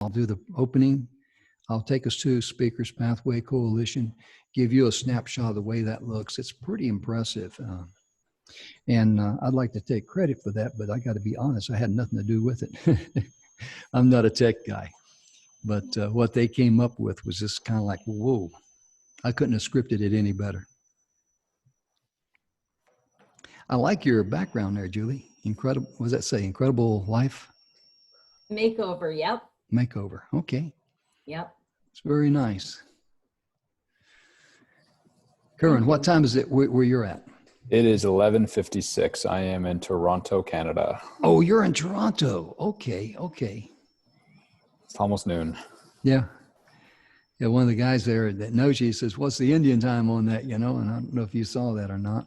I'll do the opening. I'll take us to Speakers Pathway Coalition, give you a snapshot of the way that looks. It's pretty impressive. And I'd like to take credit for that, but I got to be honest, I had nothing to do with it. I'm not a tech guy. But what they came up with was just kind of like, whoa, I couldn't have scripted it any better. I like your background there, Julie. Incredible, what does that say? Incredible Life? Makeover, yep. Makeover, okay. Yep. It's very nice. Curran, what time is it where you're at? It is 11:56. I am in Toronto, Canada. Oh, you're in Toronto. Okay, okay. It's almost noon. Yeah. Yeah, one of the guys there that knows you says, what's the Indian time on that, And I don't know if you saw that or not.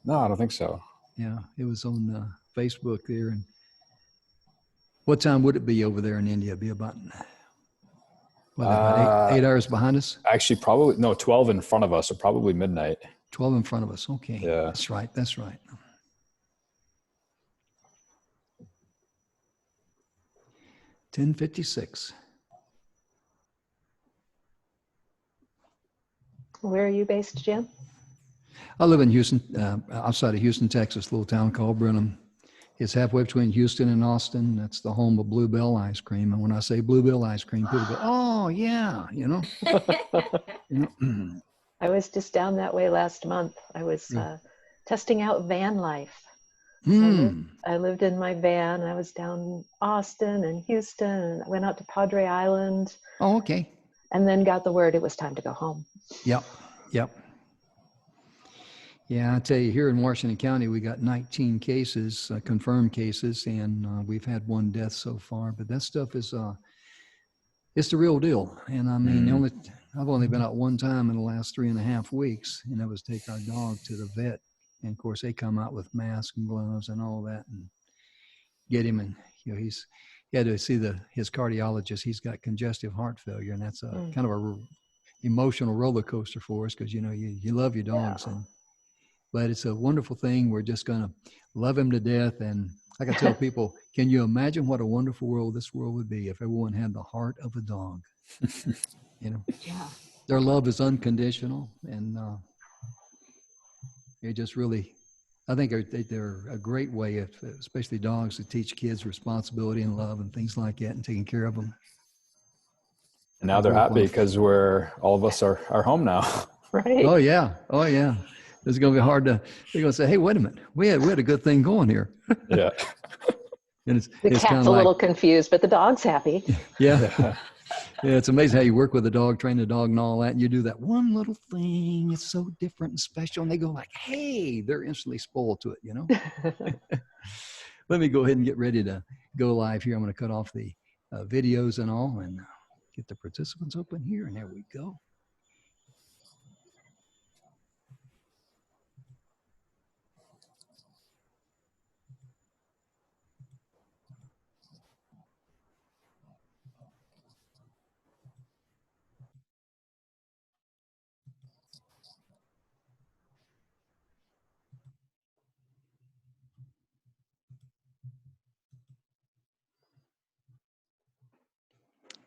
No, I don't think so. Yeah, it was on Facebook there. And what time would it be over there in India? It'd be about, about eight hours behind us? Actually, probably, no, 12 in front of us, or probably midnight. 12 in front of us. Okay. Yeah. That's right. That's right. 10:56. Where are you based, Jim? I live in Houston, outside of Houston, Texas, a little town called Brenham. It's halfway between Houston and Austin. That's the home of Bluebell ice cream. And when I say Bluebell ice cream, people go, oh, yeah, I was just down that way last month. I was testing out van life. I lived in my van. I was down Austin and Houston, and I went out to Padre Island. Oh, okay. And then got the word it was time to go home. Yep. Yeah, I tell you, here in Washington County, we got 19 cases, confirmed cases, and we've had one death so far. But that stuff is, it's the real deal. And I mean, I've only been out one time in the last 3.5 weeks, and that was take our dog to the vet. And of course, they come out with masks and gloves and all that, and get him. And he had to see his cardiologist. He's got congestive heart failure, and that's a kind of a emotional roller coaster for us because you love your dogs, but it's a wonderful thing. We're just gonna love him to death. And like I tell people, can you imagine what a wonderful world this world would be if everyone had the heart of a dog? Their love is unconditional, and it just really, I think they're a great way, especially dogs, to teach kids responsibility and love and things like that, and taking care of them. And now they're happy because all of us are home now. Right. Oh yeah. It's going to be hard they're going to say, hey, wait a minute. We had a good thing going here. Yeah. And the cat's a little confused, but the dog's happy. Yeah. Yeah, it's amazing how you work with a dog, train the dog and all that. And you do that one little thing. It's so different and special. And they go like, hey, they're instantly spoiled to it, Let me go ahead and get ready to go live here. I'm going to cut off the videos and all and get the participants open here. And there we go.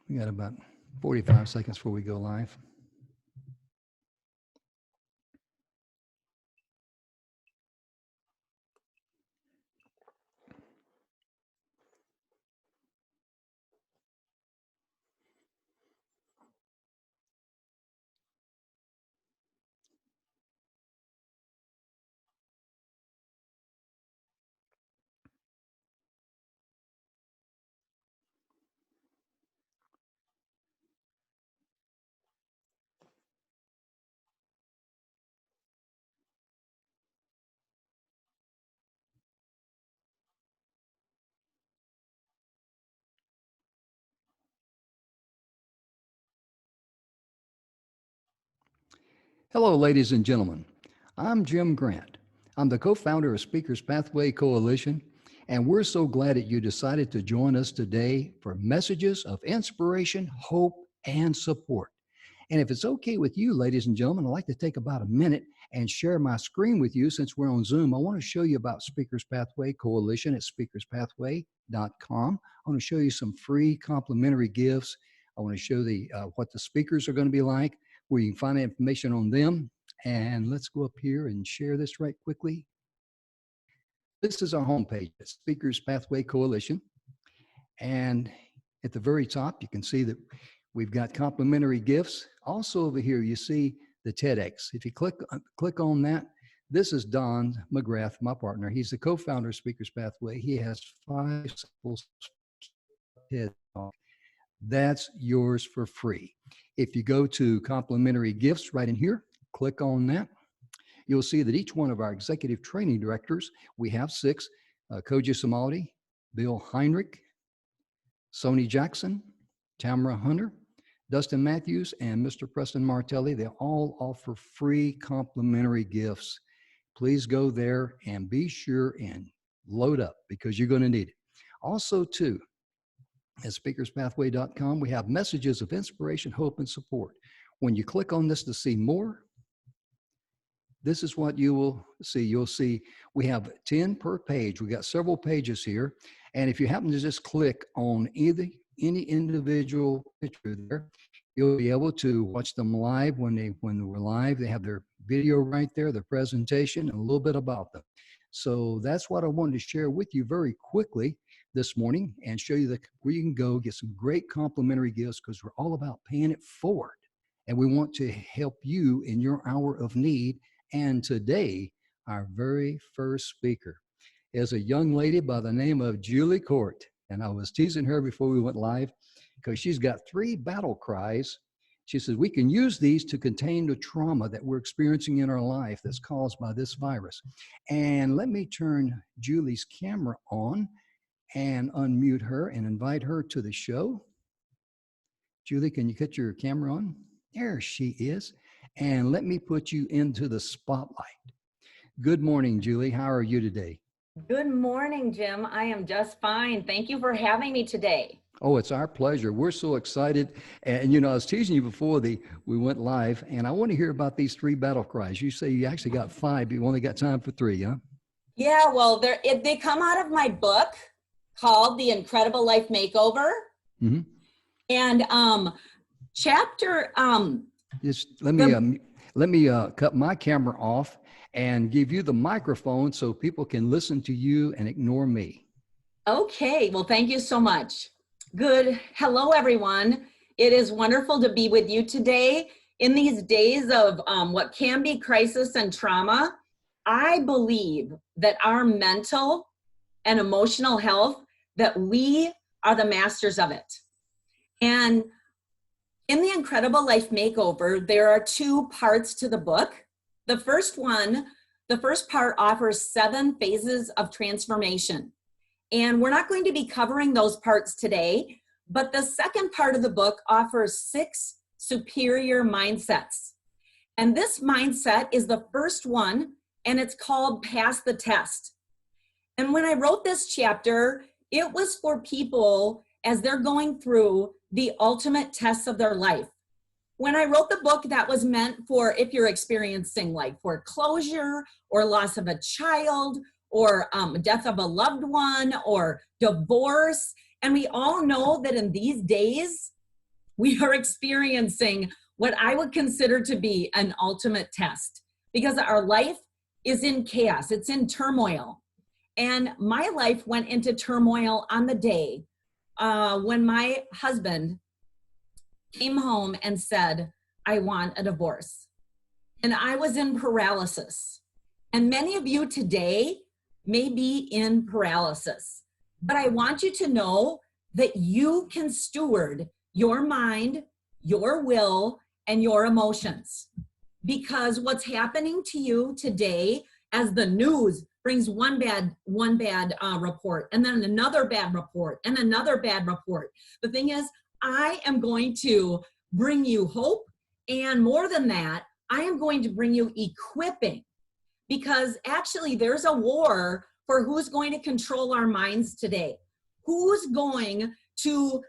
We got about 45 seconds before we go live. Hello, ladies and gentlemen. I'm Jim Grant. I'm the co-founder of Speakers Pathway Coalition, and we're so glad that you decided to join us today for messages of inspiration, hope, and support. And if it's okay with you, ladies and gentlemen, I'd like to take about a minute and share my screen with you since we're on Zoom. I want to show you about Speakers Pathway Coalition at speakerspathway.com. I want to show you some free complimentary gifts. I want to show what the speakers are going to be like, where you can find information on them. And let's go up here and share this right quickly. This is our homepage at Speakers Pathway Coalition. And at the very top, you can see that we've got complimentary gifts. Also over here, you see the TEDx. If you click on that, this is Don McGrath, my partner. He's the co-founder of Speakers Pathway. He has 5 TED Talks. That's yours for free. If you go to complimentary gifts right in here, click on that. You'll see that each one of our executive training directors, we have 6, Koji Samaldi, Bill Heinrich, Sony Jackson, Tamara Hunter, Dustin Matthews, and Mr. Preston Martelli. They all offer free complimentary gifts. Please go there and be sure and load up because you're going to need it. Also, too, at speakerspathway.com, we have messages of inspiration, hope, and support. When you click on this to see more, this is what you will see. You'll see we have 10 per page. We got several pages here. And if you happen to just click on any individual picture there, you'll be able to watch them live when we're live. They have their video right there, their presentation, and a little bit about them. So that's what I wanted to share with you very quickly this morning and show you where you can go get some great complimentary gifts, because we're all about paying it forward. And we want to help you in your hour of need. And today, our very first speaker is a young lady by the name of Julie Court. And I was teasing her before we went live because she's got 3 battle cries. She says, we can use these to contain the trauma that we're experiencing in our life that's caused by this virus. And let me turn Julie's camera on and unmute her and invite her to the show. Julie, can you get your camera on? There she is. And let me put you into the spotlight. Good morning, Julie. How are you today? Good morning, Jim. I am just fine. Thank you for having me today. Oh, it's our pleasure. We're so excited. And, I was teasing you before we went live, and I want to hear about these 3 battle cries. You say you actually got 5, but you only got time for 3, huh? Yeah, well, they come out of my book called The Incredible Life Makeover. Mm-hmm. And chapter... Just let me cut my camera off and give you the microphone so people can listen to you and ignore me. Okay. Well, thank you so much. Good. Hello, everyone. It is wonderful to be with you today. In these days of what can be crisis and trauma, I believe that our mental and emotional health, that we are the masters of it. And in The Incredible Life Makeover, there are 2 parts to the book. The first part offers 7 phases of transformation. And we're not going to be covering those parts today, but the second part of the book offers 6 superior mindsets. And this mindset is the first one, and it's called Pass the Test. And when I wrote this chapter, it was for people as they're going through the ultimate tests of their life. When I wrote the book, that was meant for if you're experiencing like foreclosure or loss of a child or death of a loved one or divorce. And we all know that in these days, we are experiencing what I would consider to be an ultimate test because our life is in chaos. It's in turmoil. And my life went into turmoil on the day when my husband came home and said, I want a divorce. And I was in paralysis. And many of you today may be in paralysis. But I want you to know that you can steward your mind, your will, and your emotions. Because what's happening to you today as the news brings one bad report and then another bad report and another bad report. The thing is, I am going to bring you hope. And more than that, I am going to bring you equipping, because actually there's a war for who's going to control our minds today. Who's going to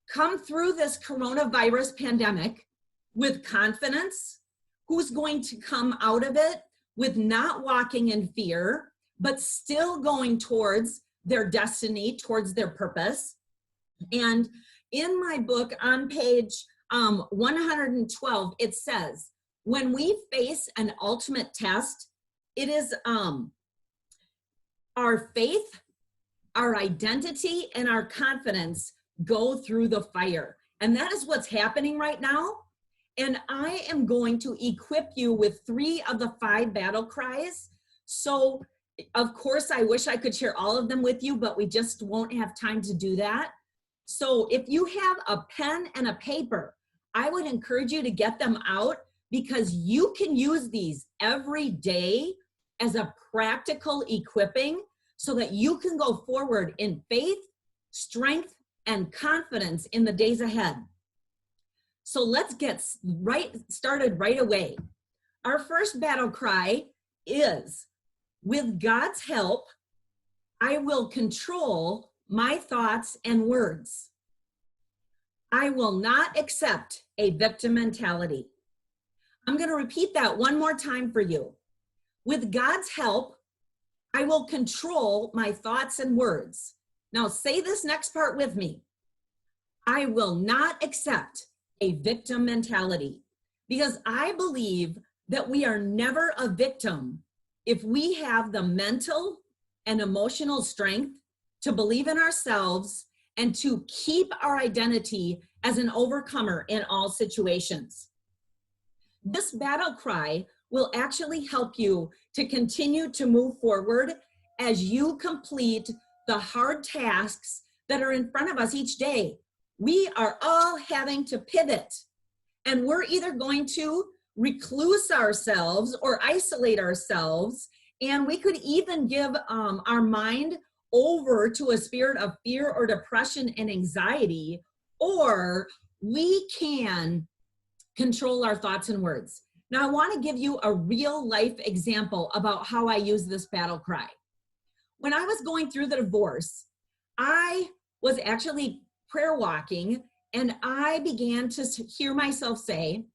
come through this coronavirus pandemic with confidence? Who's going to come out of it with not walking in fear, but still going towards their destiny, towards their purpose. And in my book on page 112, it says, when we face an ultimate test, it is our faith, our identity, and our confidence go through the fire. And that is what's happening right now. And I am going to equip you with 3 of the 5 battle cries. So, of course, I wish I could share all of them with you, but we just won't have time to do that. So if you have a pen and a paper, I would encourage you to get them out, because you can use these every day as a practical equipping so that you can go forward in faith, strength, and confidence in the days ahead. So let's get started right away. Our first battle cry is, with God's help, I will control my thoughts and words. I will not accept a victim mentality. I'm going to repeat that one more time for you. With God's help, I will control my thoughts and words. Now say this next part with me. I will not accept a victim mentality, because I believe that we are never a victim if we have the mental and emotional strength to believe in ourselves and to keep our identity as an overcomer in all situations. This battle cry will actually help you to continue to move forward as you complete the hard tasks that are in front of us each day. We are all having to pivot, and we're either going to recluse ourselves or isolate ourselves, and we could even give our mind over to a spirit of fear or depression and anxiety, or we can control our thoughts and words. Now, I want to give you a real life example about how I use this battle cry. When I was going through the divorce, I was actually prayer walking, and I began to hear myself say,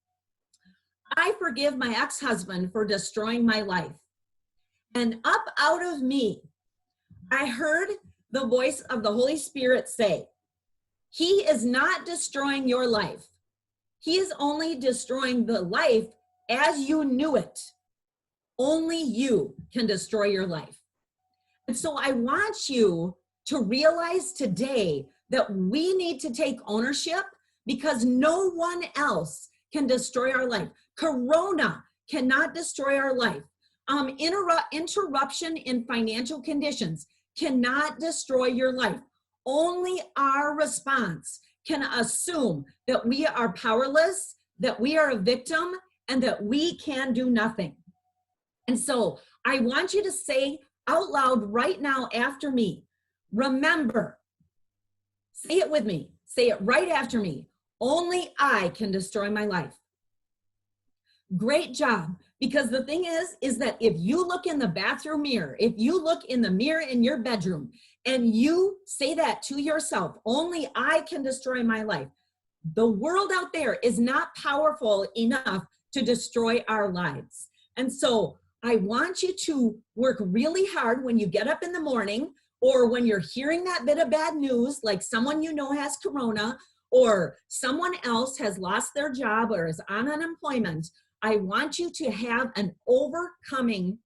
I forgive my ex-husband for destroying my life. And up out of me, I heard the voice of the Holy Spirit say, he is not destroying your life. He is only destroying the life as you knew it. Only you can destroy your life. And so I want you to realize today that we need to take ownership, because no one else can destroy our life. Corona cannot destroy our life. Interruption in financial conditions cannot destroy your life. Only our response can assume that we are powerless, that we are a victim, and that we can do nothing. And so I want you to say out loud right now after me, remember, say it with me, say it right after me, only I can destroy my life. Great job. Because the thing is that if you look in the bathroom mirror, if you look in the mirror in your bedroom and you say that to yourself, only I can destroy my life, the world out there is not powerful enough to destroy our lives. And so I want you to work really hard when you get up in the morning, or when you're hearing that bit of bad news, like someone you know has corona, or someone else has lost their job or is on unemployment. I want you to have an overcoming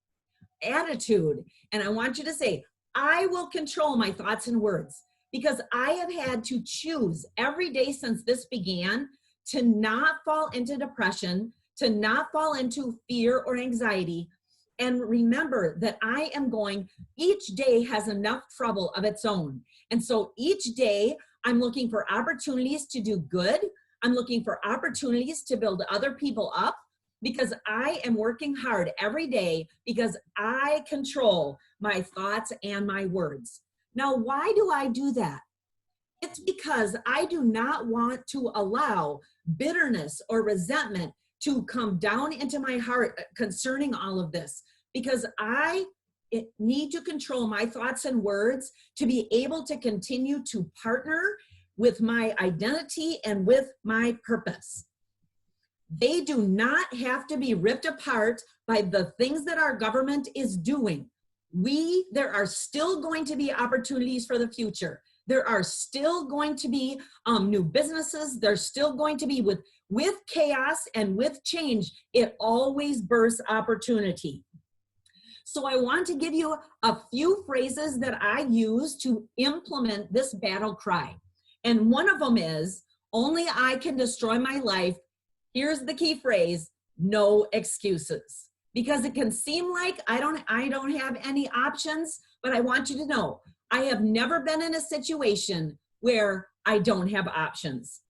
attitude. And I want you to say, I will control my thoughts and words, because I have had to choose every day since this began to not fall into depression, to not fall into fear or anxiety. And remember that I am going, each day has enough trouble of its own. And so each day I'm looking for opportunities to do good. I'm looking for opportunities to build other people up, because I am working hard every day, because I control my thoughts and my words. Now, why do I do that? It's because I do not want to allow bitterness or resentment to come down into my heart concerning all of this, because I need to control my thoughts and words to be able to continue to partner with my identity and with my purpose. They do not have to be ripped apart by the things that our government is doing. There are still going to be opportunities for the future. There are still going to be new businesses. There's still going to be with chaos and with change, it always births opportunity. So I want to give you a few phrases that I use to implement this battle cry. And one of them is, only I can destroy my life. Here's the key phrase, no excuses. Because it can seem like I don't have any options, but I want you to know, I have never been in a situation where I don't have options.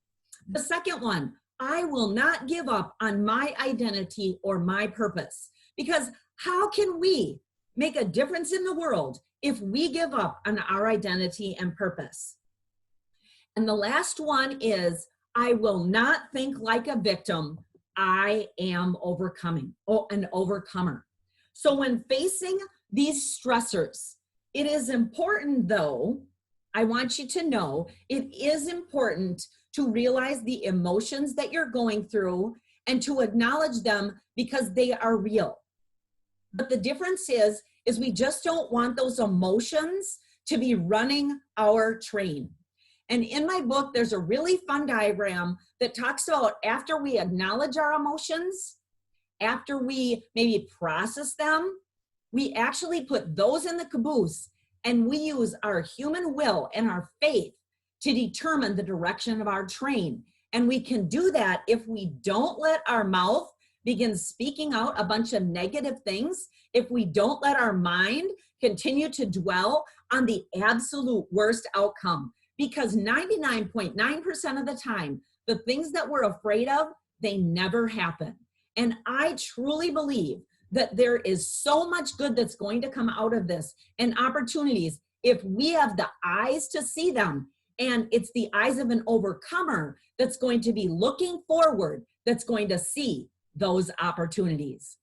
The second one, I will not give up on my identity or my purpose. Because how can we make a difference in the world if we give up on our identity and purpose? And the last one is, I will not think like a victim. I am an overcomer. So when facing these stressors, it is important though, I want you to know, it is important to realize the emotions that you're going through and to acknowledge them because they are real. But the difference is we just don't want those emotions to be running our train. And in my book, there's a really fun diagram that talks about after we acknowledge our emotions, after we maybe process them, we actually put those in the caboose and we use our human will and our faith to determine the direction of our train. And we can do that if we don't let our mouth begin speaking out a bunch of negative things, if we don't let our mind continue to dwell on the absolute worst outcome. Because 99.9% of the time, the things that we're afraid of, they never happen. And I truly believe that there is so much good that's going to come out of this and opportunities if we have the eyes to see them. And it's the eyes of an overcomer that's going to be looking forward, that's going to see those opportunities.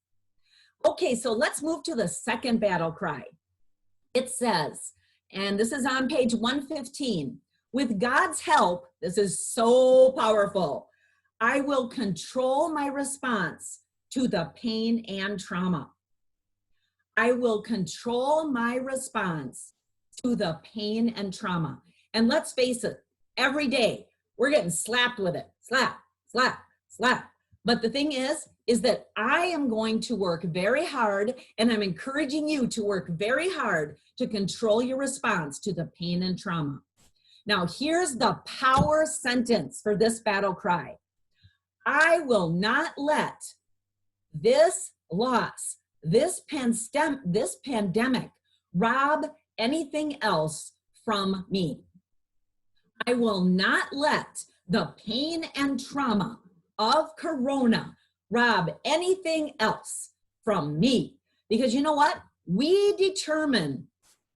Okay, so let's move to the second battle cry. It says, and this is on page 115, with God's help, this is so powerful, I will control my response to the pain and trauma. I will control my response to the pain and trauma. And let's face it, every day we're getting slapped with it. Slap, slap, slap. But the thing is that I am going to work very hard, and I'm encouraging you to work very hard to control your response to the pain and trauma. Now, here's the power sentence for this battle cry. I will not let this loss, this pandemic, rob anything else from me. I will not let the pain and trauma of Corona rob anything else from me. Because you know what? We determine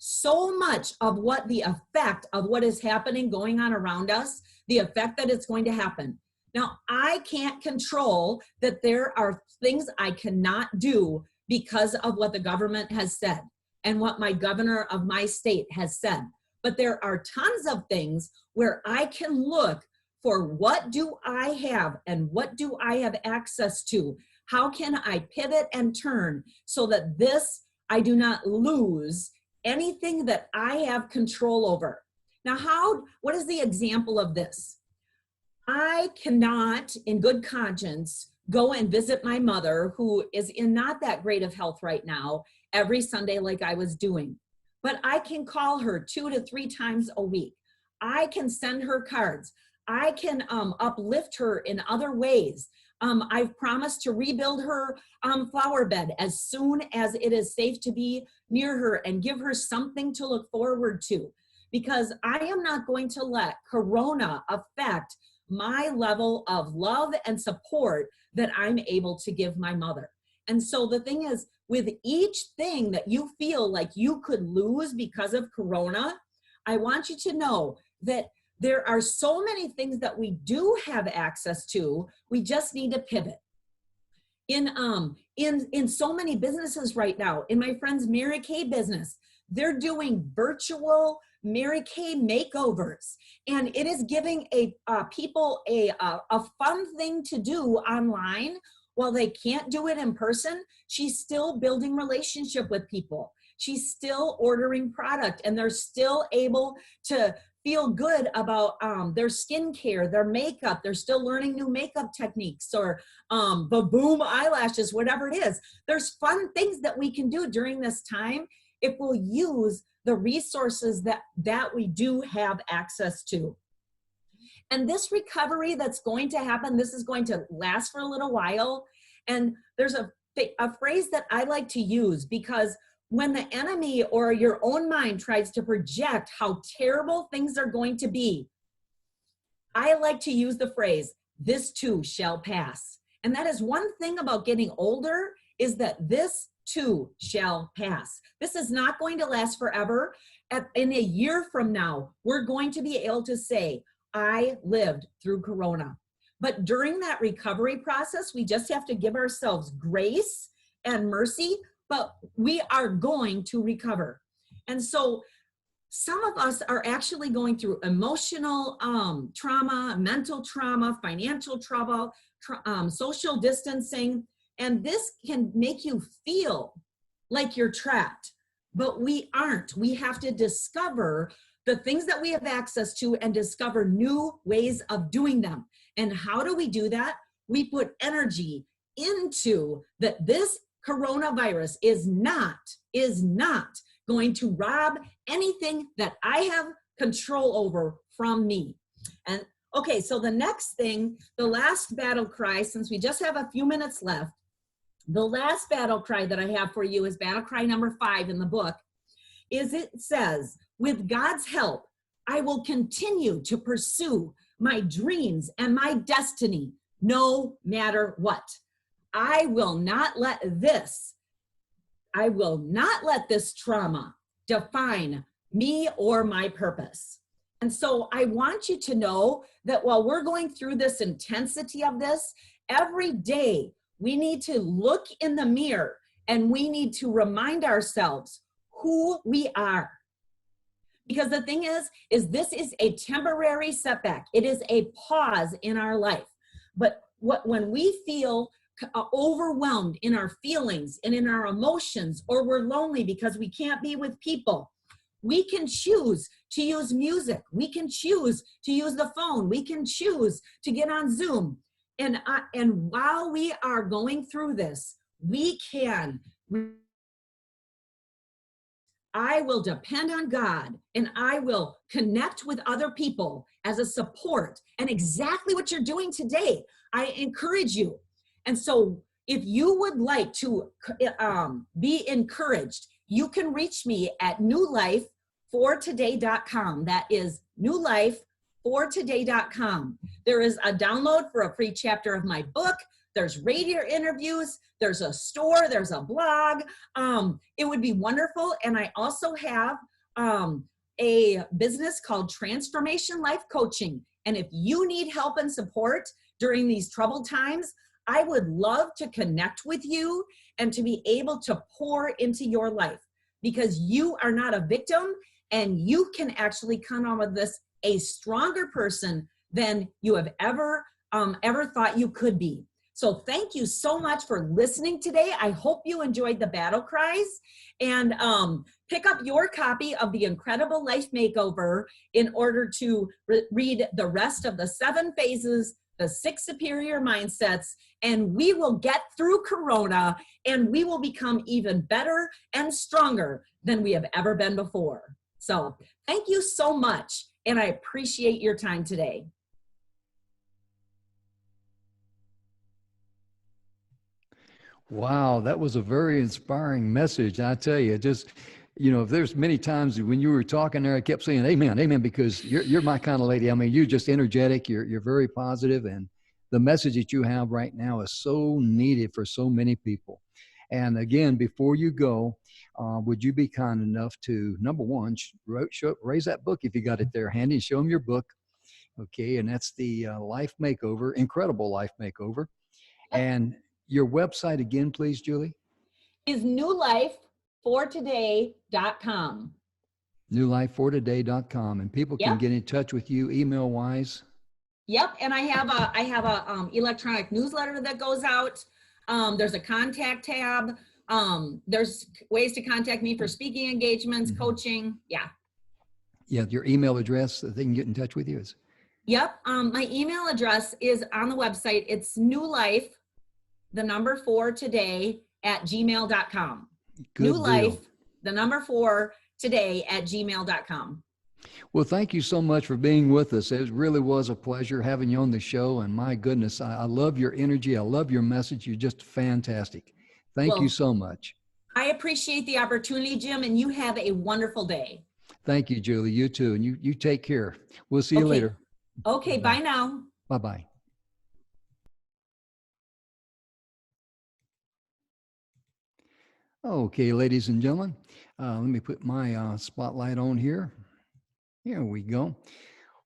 so much of what the effect of what is happening, going on around us, the effect that it's going to happen. Now, I can't control that there are things I cannot do because of what the government has said and what my governor of my state has said. But there are tons of things where I can look for what do I have and what do I have access to? How can I pivot and turn so that I do not lose anything that I have control over? Now, what is the example of this? I cannot, in good conscience, go and visit my mother, who is in not that great of health right now, every Sunday like I was doing. But I can call her 2 to 3 times a week. I can send her cards. I can uplift her in other ways. I've promised to rebuild her flower bed as soon as it is safe to be near her and give her something to look forward to. Because I am not going to let Corona affect my level of love and support that I'm able to give my mother. And so the thing is, with each thing that you feel like you could lose because of Corona, I want you to know that there are so many things that we do have access to. We just need to pivot. In so many businesses right now, in my friend's Mary Kay business, they're doing virtual Mary Kay makeovers. And it is giving people a fun thing to do online. While they can't do it in person, she's still building relationship with people. She's still ordering product, and they're still able to feel good about their skincare, their makeup. They're still learning new makeup techniques, or the boom eyelashes, whatever it is. There's fun things that we can do during this time if we'll use the resources that we do have access to. And this recovery that's going to happen, this is going to last for a little while. And there's a phrase that I like to use, because when the enemy or your own mind tries to project how terrible things are going to be, I like to use the phrase, this too shall pass. And that is one thing about getting older, is that this too shall pass. This is not going to last forever. In a year from now, we're going to be able to say, I lived through Corona. But during that recovery process, we just have to give ourselves grace and mercy, but we are going to recover. And so some of us are actually going through emotional trauma, mental trauma, financial trouble, social distancing, and this can make you feel like you're trapped, but we aren't. We have to discover the things that we have access to and discover new ways of doing them. And how do we do that? We put energy into that this coronavirus is not going to rob anything that I have control over from me. And okay, so the next thing, the last battle cry, since we just have a few minutes left, the last battle cry that I have for you is battle cry number 5 in the book, is it says, with God's help, I will continue to pursue my dreams and my destiny, no matter what. I will not let this trauma define me or my purpose. And so I want you to know that while we're going through this intensity of this, every day we need to look in the mirror and we need to remind ourselves who we are. Because the thing is this is a temporary setback. It is a pause in our life. But when we feel overwhelmed in our feelings and in our emotions, or we're lonely because we can't be with people, we can choose to use music. We can choose to use the phone. We can choose to get on Zoom. And while we are going through this, I will depend on God, and I will connect with other people as a support, and exactly what you're doing today. I encourage you. And so if you would like to be encouraged, you can reach me at newlifefortoday.com. That is newlifefortoday.com. There is a download for a free chapter of my book. There's radio interviews. There's a store. There's a blog. It would be wonderful. And I also have a business called Transformation Life Coaching. And if you need help and support during these troubled times, I would love to connect with you and to be able to pour into your life, because you are not a victim, and you can actually come out of this a stronger person than you have ever thought you could be. So thank you so much for listening today. I hope you enjoyed the battle cries, and pick up your copy of The Incredible Life Makeover in order to read the rest of the 7 phases, the 6 superior mindsets, and we will get through Corona, and we will become even better and stronger than we have ever been before. So thank you so much, and I appreciate your time today. Wow, that was a very inspiring message. I tell you, just, there's many times when you were talking there, I kept saying, amen, amen, because you're my kind of lady. I mean, you're just energetic. You're very positive, and the message that you have right now is so needed for so many people. And again, before you go, would you be kind enough to, number one, raise that book if you got it there handy, and show them your book. Okay, and that's the Life Makeover, Incredible Life Makeover. And your website again, please, Julie? Is newlifefortoday.com. newlifefortoday.com, and people can Yep. get in touch with you email wise. Yep, and I have a electronic newsletter that goes out. There's a contact tab. There's ways to contact me for speaking engagements, coaching. Yeah. Yeah, your email address that they can get in touch with you is. Yep. My email address is on the website. It's newlife4today@gmail.com. Good deal. Newlife4today@gmail.com. Well, thank you so much for being with us. It really was a pleasure having you on the show. And my goodness, I love your energy. I love your message. You're just fantastic. Thank you so much. I appreciate the opportunity, Jim, and you have a wonderful day. Thank you, Julie. You too. And you take care. We'll see you later. Okay, bye now. Bye-bye. Okay, ladies and gentlemen, let me put my spotlight on here. Here we go.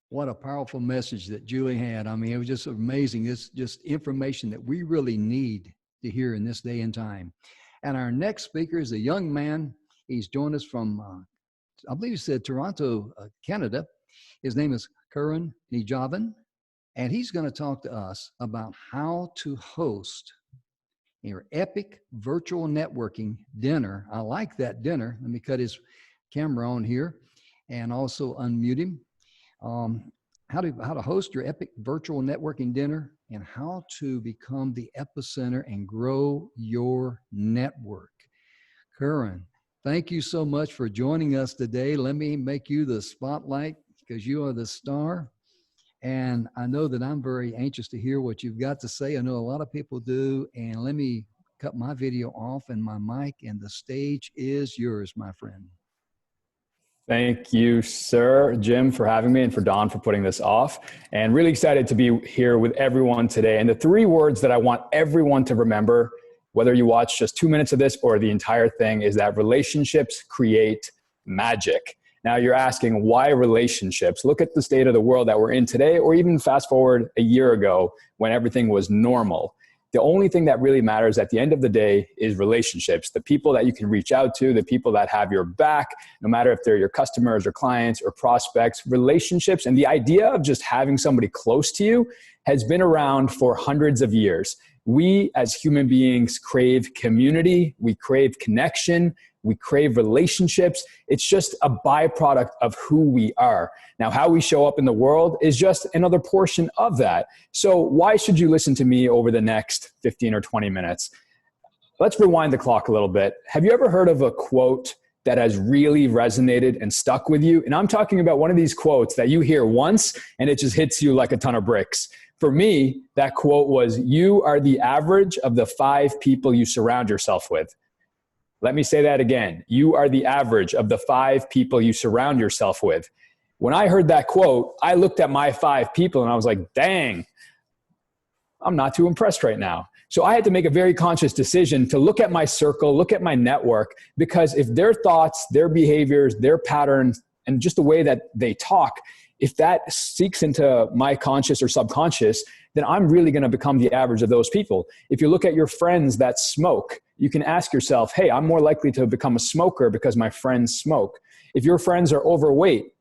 What a powerful message that Julie had. I mean, it was just amazing. It's just information that we really need to hear in this day and time. And our next speaker is a young man. He's joined us from, I believe he said Toronto, Canada. His name is Karan Nijavan, and he's going to talk to us about how to host your epic virtual networking dinner. I like that dinner. Let me cut his camera on here and also unmute him. How to host your epic virtual networking dinner and how to become the epicenter and grow your network. Karan, thank you so much for joining us today. Let me make you the spotlight because you are the star. And I know that I'm very anxious to hear what you've got to say. I know a lot of people do. And let me cut my video off and my mic, and the stage is yours, my friend. Thank you, sir, Jim, for having me, and for Don for putting this off. And really excited to be here with everyone today. And the three words that I want everyone to remember, whether you watch just 2 minutes of this or the entire thing, is that relationships create magic. Now you're asking, why relationships? Look at the state of the world that we're in today, or even fast forward a year ago when everything was normal. The only thing that really matters at the end of the day is relationships. The people that you can reach out to, the people that have your back, no matter if they're your customers or clients or prospects, relationships. And the idea of just having somebody close to you has been around for hundreds of years. We as human beings crave community, we crave connection, we crave relationships. It's just a byproduct of who we are. Now, how we show up in the world is just another portion of that. So why should you listen to me over the next 15 or 20 minutes? Let's rewind the clock a little bit. Have you ever heard of a quote that has really resonated and stuck with you? And I'm talking about one of these quotes that you hear once and it just hits you like a ton of bricks. For me, that quote was, "You are the average of the 5 people you surround yourself with." Let me say that again. You are the average of the 5 people you surround yourself with. When I heard that quote, I looked at my 5 people and I was like, dang, I'm not too impressed right now. So I had to make a very conscious decision to look at my circle, look at my network, because if their thoughts, their behaviors, their patterns, and just the way that they talk, if that seeks into my conscious or subconscious, then I'm really going to become the average of those people. If you look at your friends that smoke, you can ask yourself, hey, I'm more likely to become a smoker because my friends smoke. If your friends are overweight,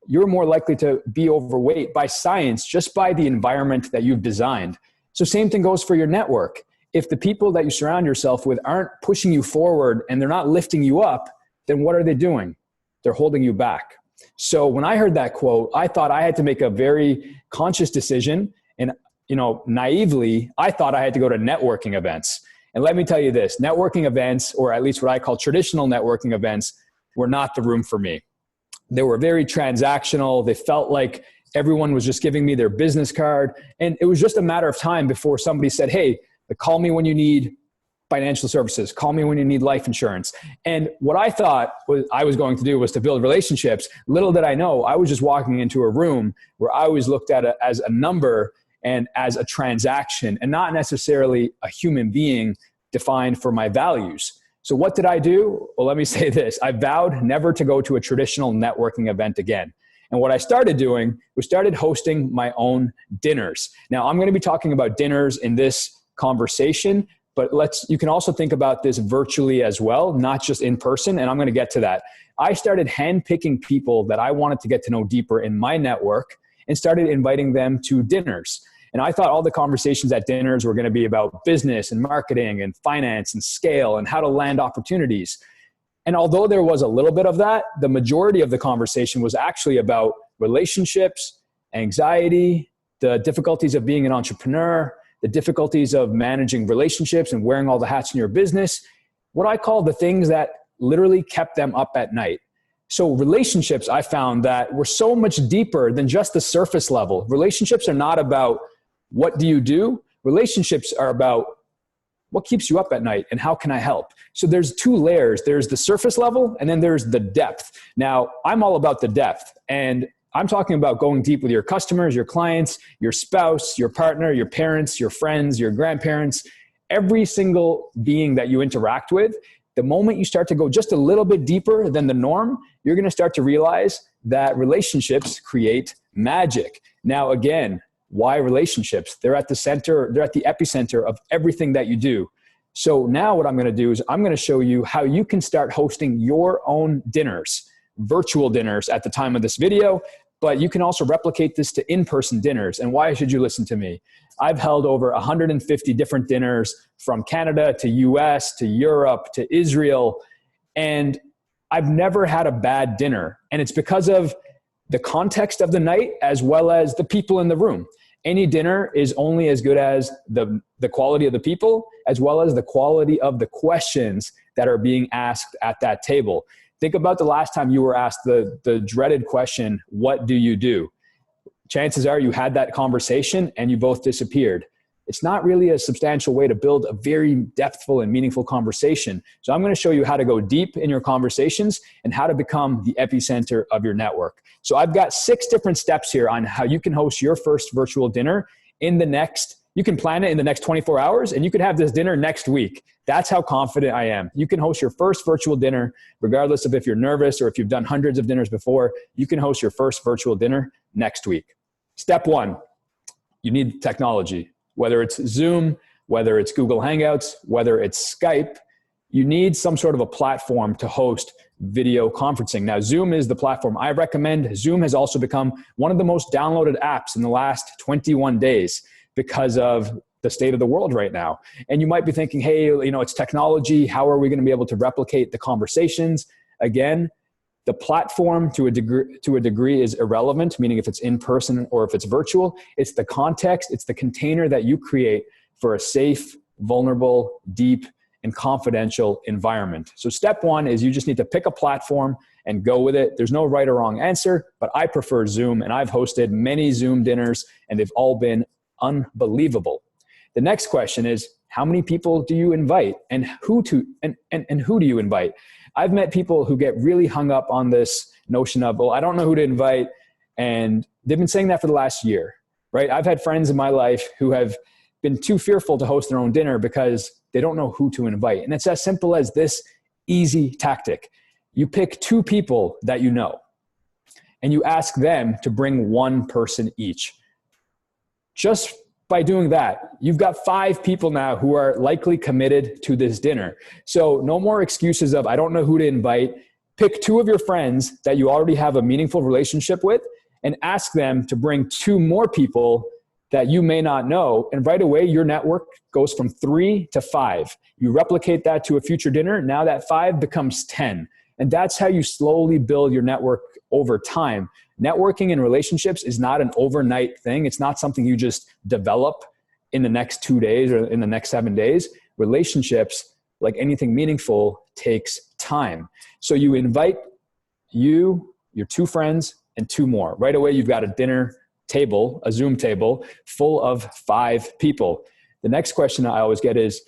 you're more likely to be overweight by science, just by the environment that you've designed. So same thing goes for your network. If the people that you surround yourself with aren't pushing you forward and they're not lifting you up, then what are they doing? They're holding you back. So when I heard that quote, I thought I had to make a very conscious decision. And, naively, I thought I had to go to networking events. And let me tell you this, networking events, or at least what I call traditional networking events, were not the room for me. They were very transactional. They felt like everyone was just giving me their business card. And it was just a matter of time before somebody said, hey, call me when you need financial services. Call me when you need life insurance. And what I thought I was going to do was to build relationships. Little did I know, I was just walking into a room where I was looked at as a number and as a transaction, and not necessarily a human being defined for my values. So what did I do? Well, let me say this. I vowed never to go to a traditional networking event again. And what I started doing was started hosting my own dinners. Now, I'm going to be talking about dinners in this conversation, but you can also think about this virtually as well, not just in person. And I'm going to get to that. I started handpicking people that I wanted to get to know deeper in my network and started inviting them to dinners. And I thought all the conversations at dinners were going to be about business and marketing and finance and scale and how to land opportunities. And although there was a little bit of that, the majority of the conversation was actually about relationships, anxiety, the difficulties of being an entrepreneur, the difficulties of managing relationships and wearing all the hats in your business, what I call the things that literally kept them up at night. So relationships, I found that were so much deeper than just the surface level. Relationships are not about what do you do? Relationships are about what keeps you up at night and how can I help? So there's two layers. There's the surface level and then there's the depth. Now, I'm all about the depth, and I'm talking about going deep with your customers, your clients, your spouse, your partner, your parents, your friends, your grandparents, every single being that you interact with. The moment you start to go just a little bit deeper than the norm, you're going to start to realize that relationships create magic. Now, again, why relationships? They're at the center, they're at the epicenter of everything that you do. So now what I'm going to do is I'm going to show you how you can start hosting your own dinners, virtual dinners at the time of this video, but you can also replicate this to in-person dinners. And why should you listen to me? I've held over 150 different dinners from Canada to US to Europe to Israel, and I've never had a bad dinner. And it's because of the context of the night as well as the people in the room. Any dinner is only as good as the quality of the people as well as the quality of the questions that are being asked at that table. Think about the last time you were asked the dreaded question, what do you do? Chances are you had that conversation and you both disappeared. It's not really a substantial way to build a very depthful and meaningful conversation. So I'm going to show you how to go deep in your conversations and how to become the epicenter of your network. So I've got 6 different steps here on how you can host your first virtual dinner you can plan it in the next 24 hours and you could have this dinner next week. That's how confident I am. You can host your first virtual dinner, regardless of if you're nervous or if you've done hundreds of dinners before, you can host your first virtual dinner next week. Step 1, you need technology. Whether it's Zoom, whether it's Google Hangouts, whether it's Skype, you need some sort of a platform to host video conferencing. Now, Zoom is the platform I recommend. Zoom has also become one of the most downloaded apps in the last 21 days because of the state of the world right now. And you might be thinking, hey, it's technology. How are we going to be able to replicate the conversations? Again, the platform to a degree is irrelevant, meaning if it's in person or if it's virtual. It's the context, it's the container that you create for a safe, vulnerable, deep, and confidential environment. So step 1 is you just need to pick a platform and go with it. There's no right or wrong answer, but I prefer Zoom, and I've hosted many Zoom dinners and they've all been unbelievable. The next question is, how many people do you invite and who do you invite? I've met people who get really hung up on this notion of, well, I don't know who to invite. And they've been saying that for the last year, right? I've had friends in my life who have been too fearful to host their own dinner because they don't know who to invite. And it's as simple as this easy tactic. You pick 2 people that you know, and you ask them to bring 1 person each. Just by doing that, you've got 5 people now who are likely committed to this dinner. So no more excuses of, I don't know who to invite. Pick 2 of your friends that you already have a meaningful relationship with and ask them to bring 2 more people that you may not know. And right away, your network goes from 3 to 5. You replicate that to a future dinner. Now that 5 becomes 10. And that's how you slowly build your network over time. Networking in relationships is not an overnight thing. It's not something you just develop in the next 2 days or in the next 7 days. Relationships, like anything meaningful, takes time. So you invite your 2 friends, and 2 more. Right away, you've got a dinner table, a Zoom table full of 5 people. The next question I always get is,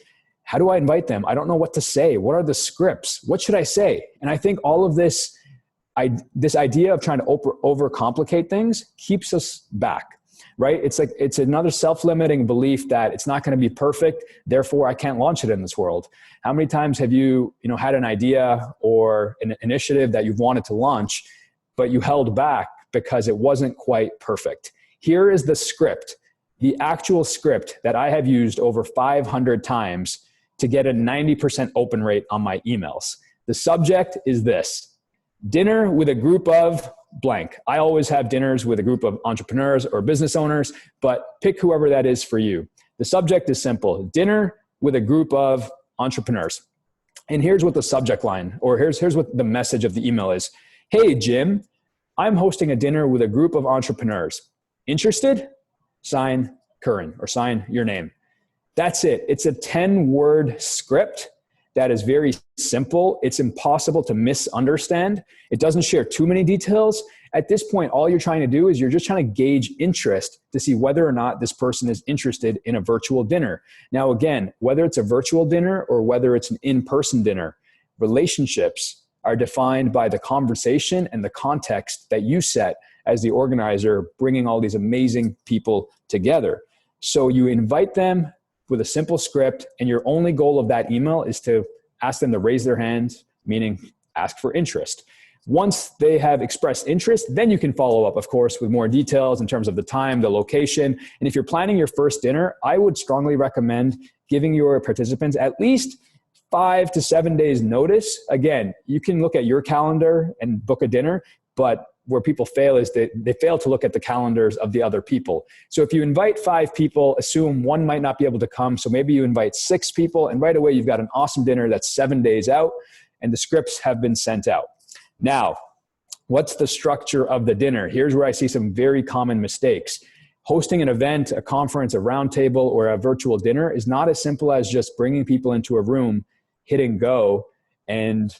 how do I invite them? I don't know what to say. What are the scripts? What should I say? And I think all of this idea of trying to overcomplicate things keeps us back, right? It's another self-limiting belief that it's not going to be perfect, therefore I can't launch it in this world. How many times have you had an idea or an initiative that you've wanted to launch, but you held back because it wasn't quite perfect? Here is the script, the actual script that I have used over 500 times to get a 90% open rate on my emails. The subject is this: dinner with a group of blank. I always have dinners with a group of entrepreneurs or business owners, but pick whoever that is for you. The subject is simple: dinner with a group of entrepreneurs. And here's what the subject line, or here's what the message of the email is. Hey, Jim, I'm hosting a dinner with a group of entrepreneurs. Interested? Sign Curran, or sign your name. That's it. It's a 10-word script that is very simple. It's impossible to misunderstand. It doesn't share too many details. At this point, all you're trying to do is you're just trying to gauge interest to see whether or not this person is interested in a virtual dinner. Now, again, whether it's a virtual dinner or whether it's an in-person dinner, relationships are defined by the conversation and the context that you set as the organizer, bringing all these amazing people together. So you invite them with a simple script, and your only goal of that email is to ask them to raise their hands, meaning ask for interest. Once they have expressed interest, then you can follow up, of course, with more details in terms of the time, the location. And if you're planning your first dinner, I would strongly recommend giving your participants at least 5 to 7 days notice. Again, you can look at your calendar and book a dinner, but where people fail is that they fail to look at the calendars of the other people. So if you invite 5 people, assume one might not be able to come. So maybe you invite 6 people, and right away you've got an awesome dinner that's 7 days out, and the scripts have been sent out. Now, what's the structure of the dinner? Here's where I see some very common mistakes. Hosting an event, a conference, a roundtable, or a virtual dinner is not as simple as just bringing people into a room, hitting go, and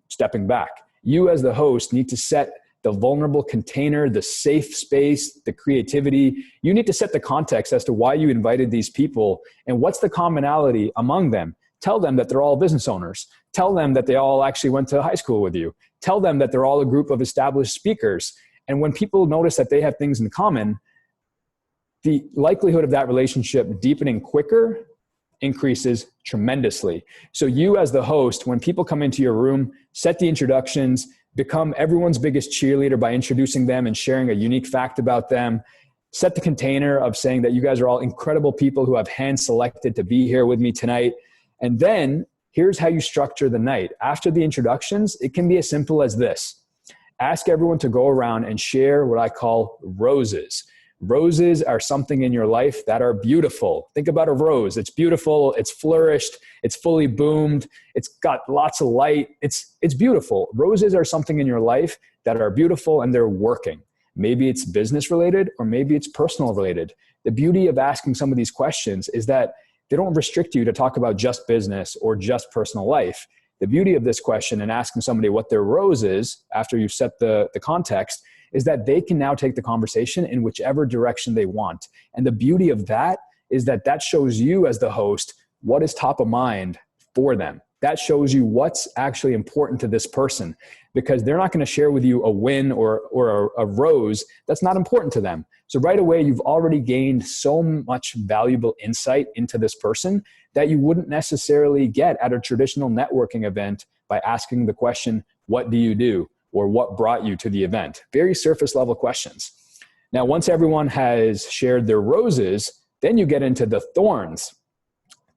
stepping back. You as the host need to set the vulnerable container, the safe space, the creativity. You need to set the context as to why you invited these people and what's the commonality among them. Tell them that they're all business owners. Tell them that they all actually went to high school with you. Tell them that they're all a group of established speakers. And when people notice that they have things in common, the likelihood of that relationship deepening quicker increases tremendously. So you as the host, when people come into your room, set the introductions, become everyone's biggest cheerleader by introducing them and sharing a unique fact about them. Set the container of saying that you guys are all incredible people who have hand selected to be here with me tonight. And then here's how you structure the night. After the introductions, it can be as simple as this. Ask everyone to go around and share what I call roses. Roses are something in your life that are beautiful. Think about a rose. It's beautiful. It's flourished. It's fully bloomed. It's got lots of light. It's beautiful. Roses are something in your life that are beautiful and they're working. Maybe it's business related or maybe it's personal related. The beauty of asking some of these questions is that they don't restrict you to talk about just business or just personal life. The beauty of this question and asking somebody what their rose is after you set the context is that they can now take the conversation in whichever direction they want. And the beauty of that is that that shows you as the host what is top of mind for them. That shows you what's actually important to this person, because they're not going to share with you a win or a rose that's not important to them. So right away, you've already gained so much valuable insight into this person that you wouldn't necessarily get at a traditional networking event by asking the question, what do you do? Or what brought you to the event? Very surface level questions. Now, once everyone has shared their roses, then you get into the thorns.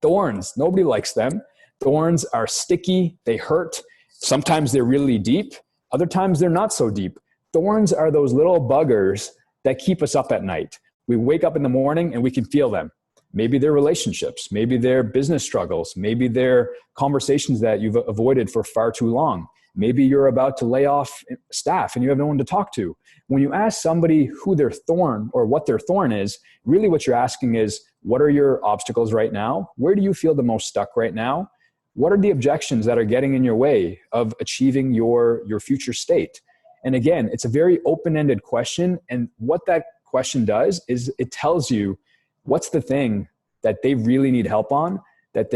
Thorns, nobody likes them. Thorns are sticky, they hurt. Sometimes they're really deep. Other times they're not so deep. Thorns are those little buggers that keep us up at night. We wake up in the morning and we can feel them. Maybe they're relationships, maybe they're business struggles, maybe they're conversations that you've avoided for far too long. Maybe you're about to lay off staff and you have no one to talk to. When you ask somebody who their thorn or what their thorn is, really what you're asking is, what are your obstacles right now? Where do you feel the most stuck right now? What are the objections that are getting in your way of achieving your future state? And again, it's a very open-ended question. And what that question does is it tells you what's the thing that they really need help on that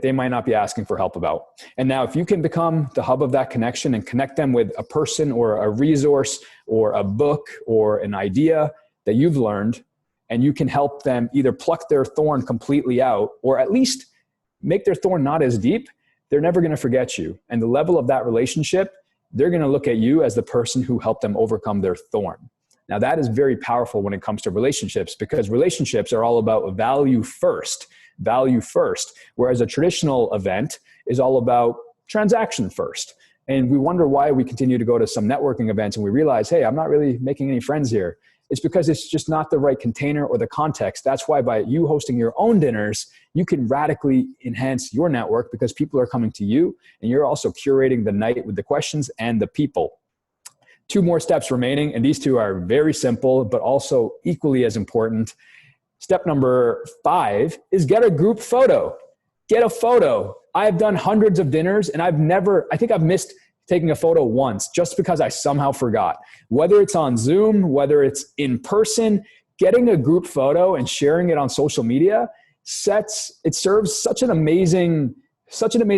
they might not be asking for help about. And now if you can become the hub of that connection and connect them with a person or a resource or a book or an idea that you've learned, and you can help them either pluck their thorn completely out or at least make their thorn not as deep, they're never going to forget you. And the level of that relationship, they're going to look at you as the person who helped them overcome their thorn. Now that is very powerful when it comes to relationships, because relationships are all about value first. value first, whereas a traditional event is all about transaction first. And we wonder why we continue to go to some networking events and we realize, hey, I'm not really making any friends here. It's because it's just not the right container or the context. That's why by you hosting your own dinners, you can radically enhance your network because people are coming to you and you're also curating the night with the questions and the people. 2 more steps remaining, and these 2 are very simple, but also equally as important. Step number 5 is get a group photo. Get a photo. I've done hundreds of dinners and I think I've missed taking a photo once just because I somehow forgot. Whether it's on Zoom, whether it's in person, getting a group photo and sharing it on social media serves such an amazing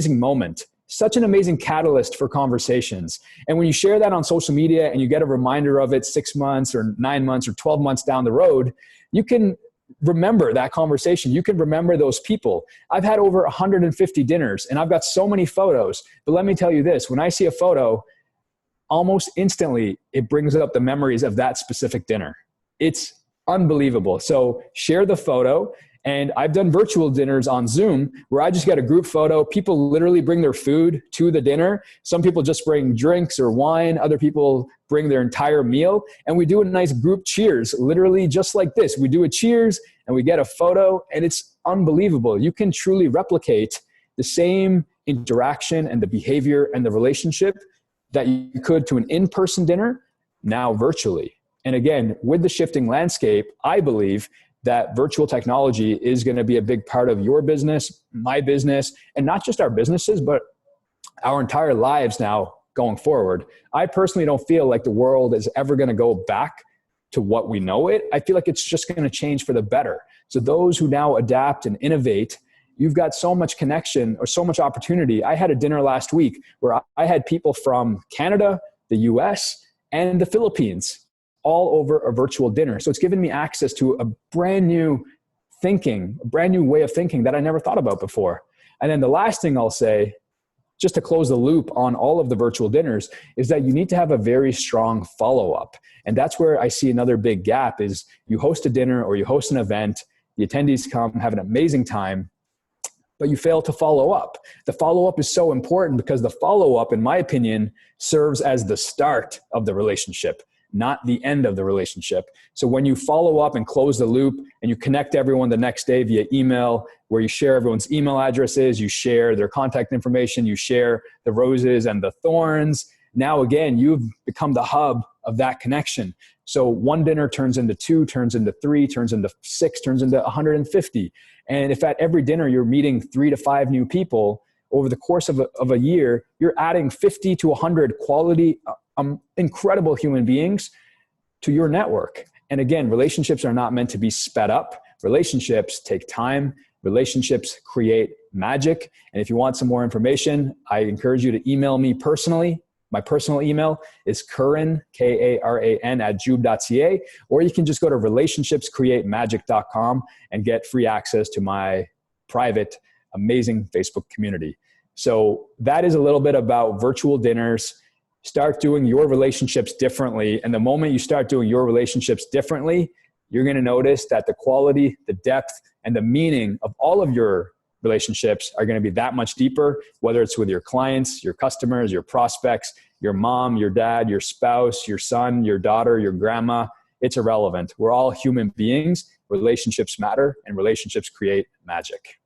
moment, such an amazing catalyst for conversations. And when you share that on social media and you get a reminder of it 6 months or 9 months or 12 months down the road, you can remember that conversation. You can remember those people. I've had over 150 dinners and I've got so many photos, but let me tell you this, when I see a photo, almost instantly, it brings up the memories of that specific dinner. It's unbelievable. So share the photo. And I've done virtual dinners on Zoom where I just get a group photo. People literally bring their food to the dinner. Some people just bring drinks or wine. Other people bring their entire meal. And we do a nice group cheers, literally just like this. We do a cheers and we get a photo and it's unbelievable. You can truly replicate the same interaction and the behavior and the relationship that you could to an in-person dinner, now virtually. And again, with the shifting landscape, I believe that virtual technology is going to be a big part of your business, my business, and not just our businesses, but our entire lives now going forward. I personally don't feel like the world is ever going to go back to what we know it. I feel like it's just going to change for the better. So those who now adapt and innovate, you've got so much connection or so much opportunity. I had a dinner last week where I had people from Canada, the US, and the Philippines all over a virtual dinner. So it's given me access to a brand new way of thinking that I never thought about before. And then the last thing I'll say, just to close the loop on all of the virtual dinners, is that you need to have a very strong follow-up. And that's where I see another big gap is you host a dinner or you host an event, the attendees come, have an amazing time, but you fail to follow up. The follow-up is so important because the follow-up, in my opinion, serves as the start of the relationship, not the end of the relationship. So when you follow up and close the loop and you connect everyone the next day via email, where you share everyone's email addresses, you share their contact information, you share the roses and the thorns, now again, you've become the hub of that connection. So one dinner turns into 2, turns into 3, turns into 6, turns into 150. And if at every dinner you're meeting 3 to 5 new people over the course of a year, you're adding 50 to 100 quality incredible human beings to your network. And again, relationships are not meant to be sped up. Relationships take time. Relationships create magic. And if you want some more information, I encourage you to email me personally. My personal email is Karan, Karan @jube.ca, or you can just go to relationshipscreatemagic.com and get free access to my private, amazing Facebook community. So that is a little bit about virtual dinners. Start doing your relationships differently. And the moment you start doing your relationships differently, you're going to notice that the quality, the depth, and the meaning of all of your relationships are going to be that much deeper, whether it's with your clients, your customers, your prospects, your mom, your dad, your spouse, your son, your daughter, your grandma. It's irrelevant. We're all human beings. Relationships matter, and relationships create magic.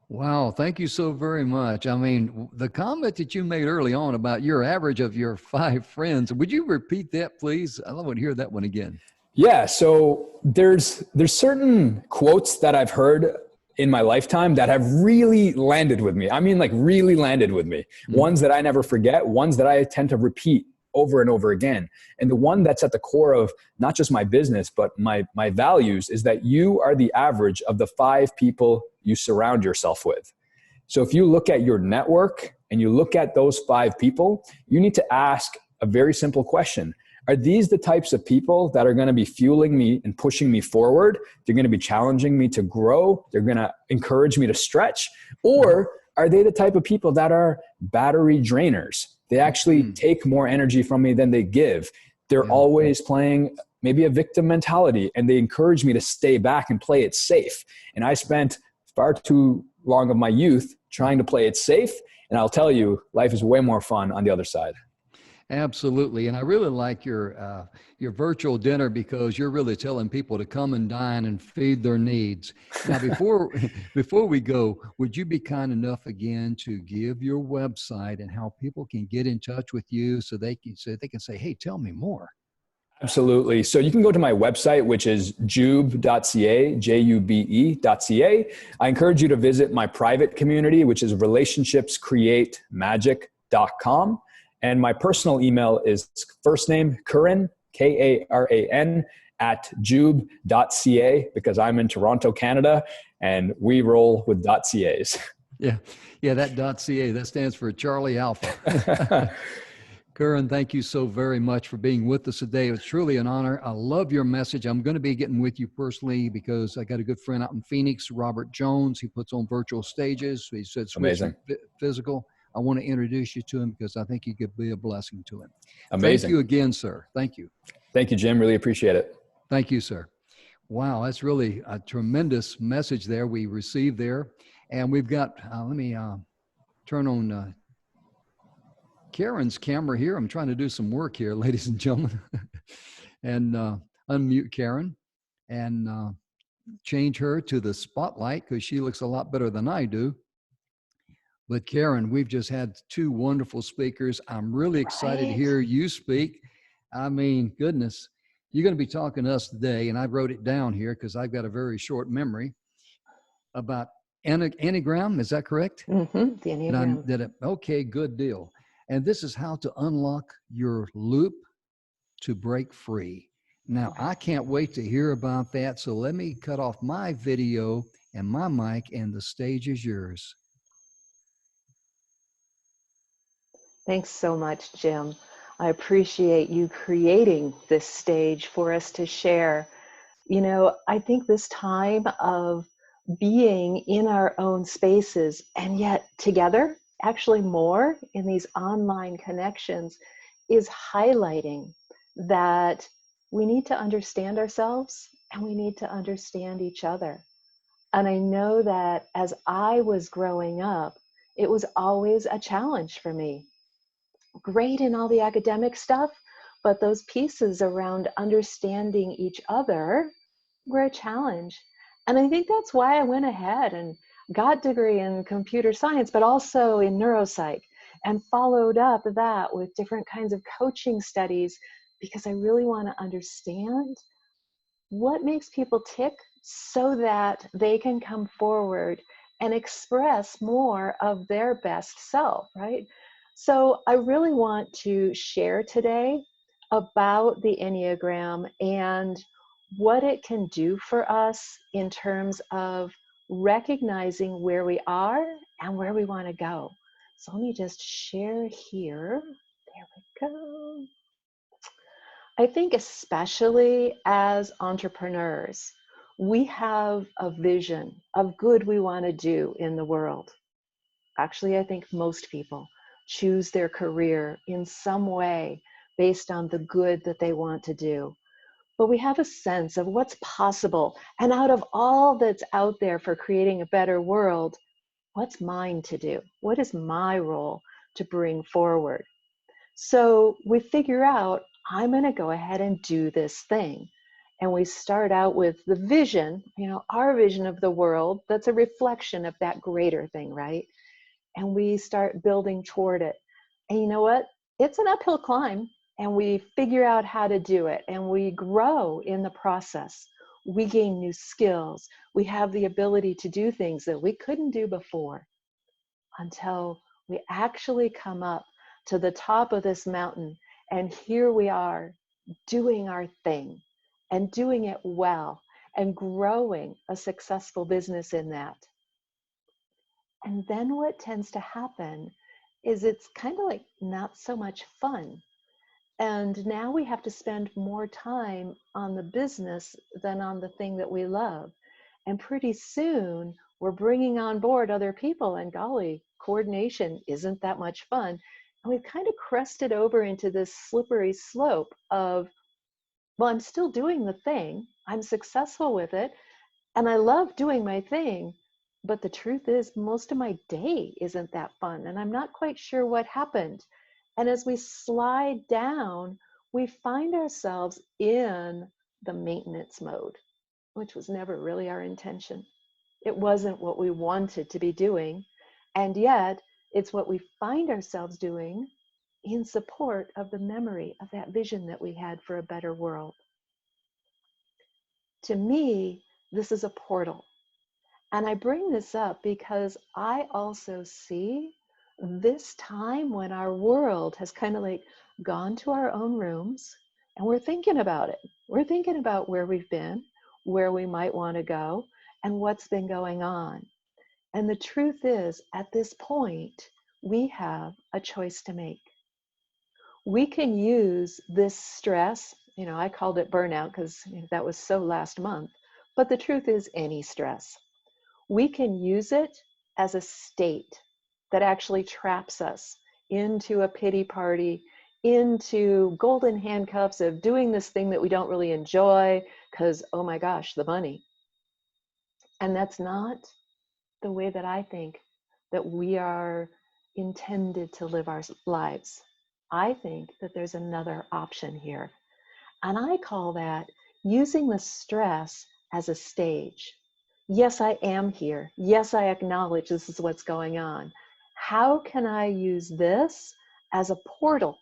Wow, thank you so very much. I mean, the comment that you made early on about your average of your 5 friends, would you repeat that, please? I want to hear that one again. Yeah, so there's certain quotes that I've heard in my lifetime that have really landed with me. I mean, like really landed with me. Ones that I never forget, ones that I tend to repeat over and over again. And the one that's at the core of not just my business, but my values is that you are the average of the 5 people you surround yourself with. So if you look at your network and you look at those 5 people, you need to ask a very simple question. Are these the types of people that are going to be fueling me and pushing me forward? They're going to be challenging me to grow. They're going to encourage me to stretch. Or are they the type of people that are battery drainers? They actually take more energy from me than they give. They're always playing maybe a victim mentality, and they encouraged me to stay back and play it safe. And I spent far too long of my youth trying to play it safe. And I'll tell you, life is way more fun on the other side. Absolutely. And I really like your virtual dinner because you're really telling people to come and dine and feed their needs. Now, before we go, would you be kind enough again to give your website and how people can get in touch with you so they can say, hey, tell me more? Absolutely. So you can go to my website, which is jube.ca, jube.ca. I encourage you to visit my private community, which is relationshipscreatemagic.com. And my personal email is first name, Karan, Karan, @jube.ca, because I'm in Toronto, Canada, and we roll with .cas. Yeah, that .ca, that stands for Charlie Alpha. Karan, thank you so very much for being with us today. It was truly an honor. I love your message. I'm going to be getting with you personally because I got a good friend out in Phoenix, Robert Jones. He puts on virtual stages. He said, switch to physical. I want to introduce you to him because I think you could be a blessing to him. Amazing. Thank you again, sir. Thank you. Thank you, Jim. Really appreciate it. Thank you, sir. Wow, that's really a tremendous message there we received there. And we've got, let me turn on Karen's camera here. I'm trying to do some work here, ladies and gentlemen. And unmute Karen and change her to the spotlight because she looks a lot better than I do. But Karen, we've just had two wonderful speakers. I'm really excited to hear you speak. I mean, goodness, you're going to be talking to us today, and I wrote it down here because I've got a very short memory about Enneagram. Is that correct? Mm-hmm, the Enneagram. Okay, good deal. And this is how to unlock your loop to break free. Now, I can't wait to hear about that. So let me cut off my video and my mic, and the stage is yours. Thanks so much, Jim. I appreciate you creating this stage for us to share. You know, I think this time of being in our own spaces and yet together, actually more in these online connections, is highlighting that we need to understand ourselves and we need to understand each other. And I know that as I was growing up, it was always a challenge for me. Great in all the academic stuff, but those pieces around understanding each other were a challenge. And I think that's why I went ahead and got a degree in computer science, but also in neuropsych, and followed up that with different kinds of coaching studies, because I really want to understand what makes people tick so that they can come forward and express more of their best self, right? So I really want to share today about the Enneagram and what it can do for us in terms of recognizing where we are and where we want to go. So let me just share here. There we go. I think especially as entrepreneurs, we have a vision of good we want to do in the world. Actually, I think most people choose their career in some way based on the good that they want to do. But we have a sense of what's possible. And out of all that's out there for creating a better world, what's mine to do? What is my role to bring forward? So we figure out, I'm going to go ahead and do this thing. And we start out with the vision, you know, our vision of the world that's a reflection of that greater thing, right? And we start building toward it. And you know what? It's an uphill climb, and we figure out how to do it, and we grow in the process. We gain new skills. We have the ability to do things that we couldn't do before until we actually come up to the top of this mountain, and here we are doing our thing and doing it well and growing a successful business in that. And then what tends to happen is it's kind of like not so much fun. And now we have to spend more time on the business than on the thing that we love. And pretty soon we're bringing on board other people, and golly, coordination isn't that much fun. And we've kind of crested over into this slippery slope of well, I'm still doing the thing. I'm successful with it. And I love doing my thing. But the truth is, most of my day isn't that fun. And I'm not quite sure what happened. And as we slide down, we find ourselves in the maintenance mode, which was never really our intention. It wasn't what we wanted to be doing. And yet, it's what we find ourselves doing in support of the memory of that vision that we had for a better world. To me, this is a portal. And I bring this up because I also see this time when our world has kind of like gone to our own rooms and we're thinking about it. We're thinking about where we've been, where we might want to go, and what's been going on. And the truth is, at this point, we have a choice to make. We can use this stress, I called it burnout because that was so last month, but the truth is any stress. We can use it as a state that actually traps us into a pity party, into golden handcuffs of doing this thing that we don't really enjoy because, oh my gosh, the money. And that's not the way that I think that we are intended to live our lives. I think that there's another option here. And I call that using the stress as a stage. Yes, I am here. Yes, I acknowledge this is what's going on. How can I use this as a portal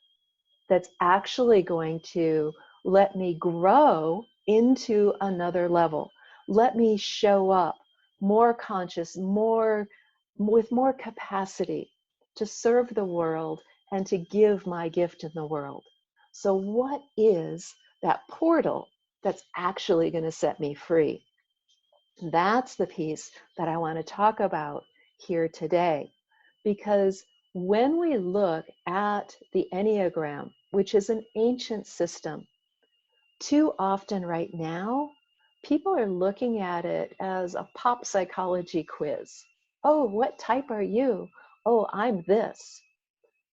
that's actually going to let me grow into another level? Let me show up more conscious, with more capacity to serve the world and to give my gift in the world. So what is that portal that's actually going to set me free? That's the piece that I want to talk about here today. Because when we look at the Enneagram, which is an ancient system, too often right now, people are looking at it as a pop psychology quiz. Oh, what type are you? Oh, I'm this.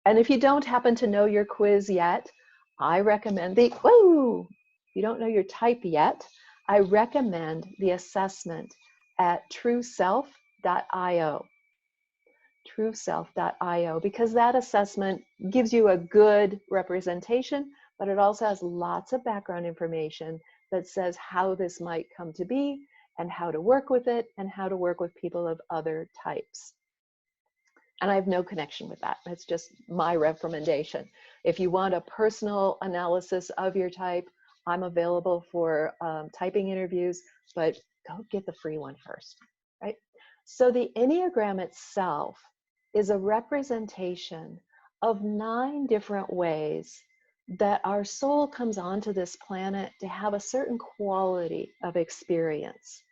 And if you don't happen to know your quiz yet, I recommend if you don't know your type yet, I recommend the assessment at trueself.io. Trueself.io, because that assessment gives you a good representation, but it also has lots of background information that says how this might come to be and how to work with it and how to work with people of other types. And I have no connection with that. It's just my recommendation. If you want a personal analysis of your type, I'm available for typing interviews, but go get the free one first, right? So the Enneagram itself is a representation of 9 different ways that our soul comes onto this planet to have a certain quality of experience.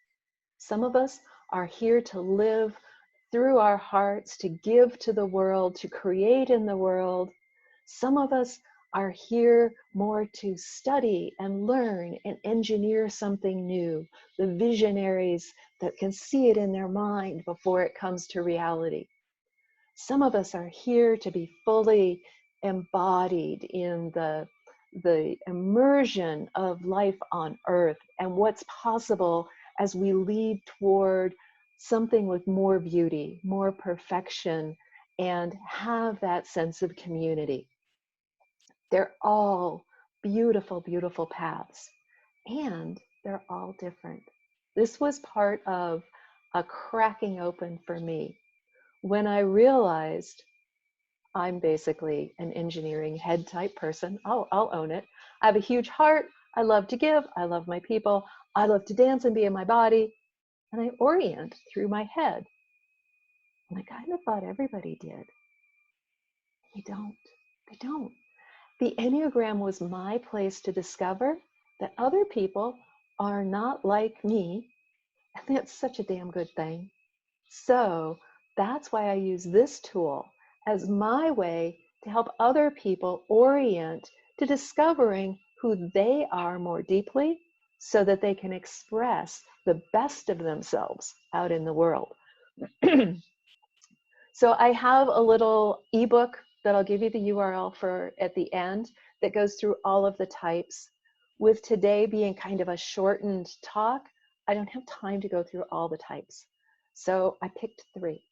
Some of us are here to live through our hearts, to give to the world, to create in the world. Some of us are here more to study and learn and engineer something new, the visionaries that can see it in their mind before it comes to reality. Some of us are here to be fully embodied in the immersion of life on earth and what's possible as we lead toward something with more beauty, more perfection, and have that sense of community. They're all beautiful, beautiful paths, and they're all different. This was part of a cracking open for me when I realized I'm basically an engineering head type person. I'll own it. I have a huge heart. I love to give. I love my people. I love to dance and be in my body. And I orient through my head. And I kind of thought everybody did. They don't. They don't. The Enneagram was my place to discover that other people are not like me. And that's such a damn good thing. So that's why I use this tool as my way to help other people orient to discovering who they are more deeply so that they can express the best of themselves out in the world. So I have a little ebook that I'll give you the URL for at the end that goes through all of the types. With today being kind of a shortened talk, I don't have time to go through all the types. So I picked 3.